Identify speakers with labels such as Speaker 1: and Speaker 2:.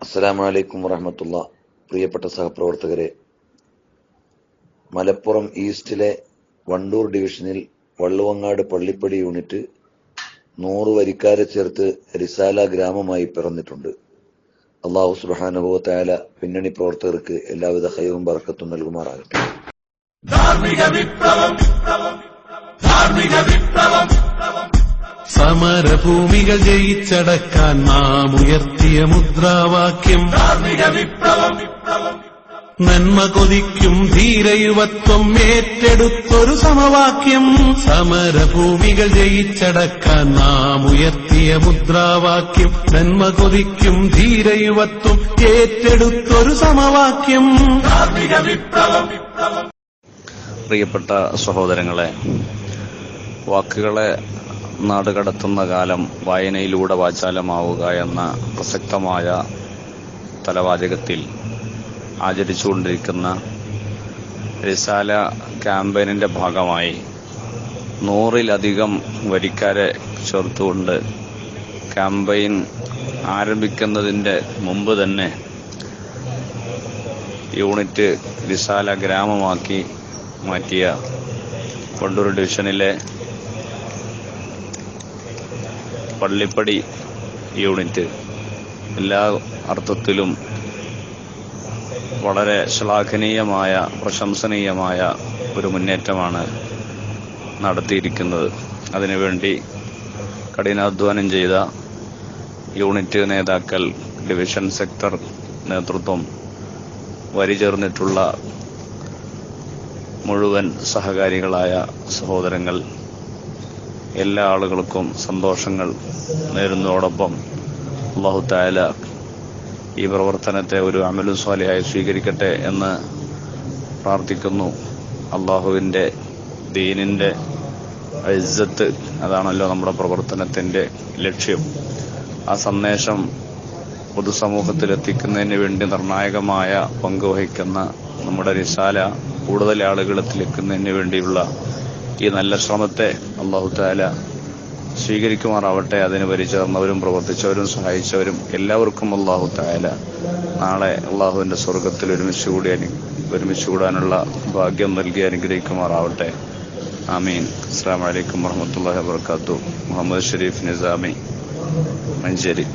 Speaker 1: അസ്സലാമു അലൈക്കും വറഹ്മത്തുള്ളാഹി. പ്രിയപ്പെട്ട സഹപ്രവർത്തകരെ, മലപ്പുറം ഈസ്റ്റിലെ വണ്ടൂർ ഡിവിഷനിൽ വള്ളുവങ്ങാട് പള്ളിപ്പടി യൂണിറ്റ് 100 വരിക്കാരെ ചേർത്ത് റിസാല ഗ്രാമമായി പിറന്നിട്ടുണ്ട്. അല്ലാഹു സുബ്ഹാനഹു വ തആല പിന്നണി പ്രവർത്തകർക്ക് എല്ലാവിധ ഖൈറും ബർക്കത്തും നൽകുമാറാകട്ടെ.
Speaker 2: സമരഭൂമികൾ ജയിച്ചടക്കാൻ നാം ഉയർത്തിയ മുദ്രാവാക്യം നന്മ കൊതിക്കും ധീരയുവത്വം ഏറ്റെടുത്തൊരു സമവാക്യം. സമരഭൂമികൾ ജയിച്ചടക്കാൻ നാം ഉയർത്തിയ മുദ്രാവാക്യം നന്മ കൊതിക്കും ധീരയുവത്വം ഏറ്റെടുത്തൊരു സമവാക്യം.
Speaker 3: പ്രിയപ്പെട്ട സഹോദരങ്ങളെ, വാക്കുകളെ നാടുകടത്തുന്ന കാലം വായനയിലൂടെ വാചാലമാവുക എന്ന പ്രസക്തമായ തലവാചകത്തിൽ ആചരിച്ചുകൊണ്ടിരിക്കുന്ന റിസാല ക്യാമ്പയിനിന്റെ ഭാഗമായി 100-ലധികം വരിക്കാരെ ചേർത്തുകൊണ്ട് ക്യാമ്പയിൻ ആരംഭിക്കുന്നതിന്റെ മുമ്പ് തന്നെ യൂണിറ്റ് റിസാല ഗ്രാമമാക്കി മാറ്റിയ വണ്ടൂർ ഡിവിഷനിലെ പള്ളിപ്പടി യൂണിറ്റ് എല്ലാ അർത്ഥത്തിലും വളരെ ശ്ലാഘനീയമായ പ്രശംസനീയമായ ഒരു മുന്നേറ്റമാണ് നടത്തിയിരിക്കുന്നത്. അതിനുവേണ്ടി കഠിനാധ്വാനം ചെയ്ത യൂണിറ്റ് നേതാക്കൾ, ഡിവിഷൻ സെക്ടർ നേതൃത്വം, വരി ചേർന്നിട്ടുള്ള മുഴുവൻ സഹകാരികളായ സഹോദരങ്ങൾ, എല്ലാ ആളുകൾക്കും സന്തോഷങ്ങൾ നേരുന്നതോടൊപ്പം അല്ലാഹു തആല ഈ പ്രവർത്തനത്തെ ഒരു അമലുൻ സ്വാലിഹായി സ്വീകരിക്കട്ടെ എന്ന് പ്രാർത്ഥിക്കുന്നു. അല്ലാഹുവിന്റെ ദീനിന്റെ ഇസ്സത്ത്, അതാണല്ലോ നമ്മുടെ പ്രവർത്തനത്തിന്റെ ലക്ഷ്യം. ആ സന്ദേശം പൊതുസമൂഹത്തിലെത്തിക്കുന്നതിന് വേണ്ടി നിർണായകമായ പങ്ക് വഹിക്കുന്ന നമ്മുടെ റിസാല കൂടുതൽ ആളുകളിലെത്തിക്കുന്നതിന് വേണ്ടിയുള്ള ഈ നല്ല ശ്രമത്തെ അല്ലാഹു തആല സ്വീകരിക്കുമാറാവട്ടെ. അതിന് പരിചേർന്നവരും പ്രവർത്തിച്ചവരും സഹായിച്ചവരും എല്ലാവർക്കും അല്ലാഹു തആല നാളെ അല്ലാഹുവിന്റെ സ്വർഗത്തിൽ ഒരുമിച്ച് കൂടാനുള്ള ഭാഗ്യം നൽകി അനുഗ്രഹിക്കുമാറാവട്ടെ. ആമീൻ. അസ്സലാമു അലൈക്കും വറഹ്മത്തുള്ളാഹി വബറകാതുഹു. മുഹമ്മദ് ഷരീഫ് നിസാമി, മഞ്ചേരി.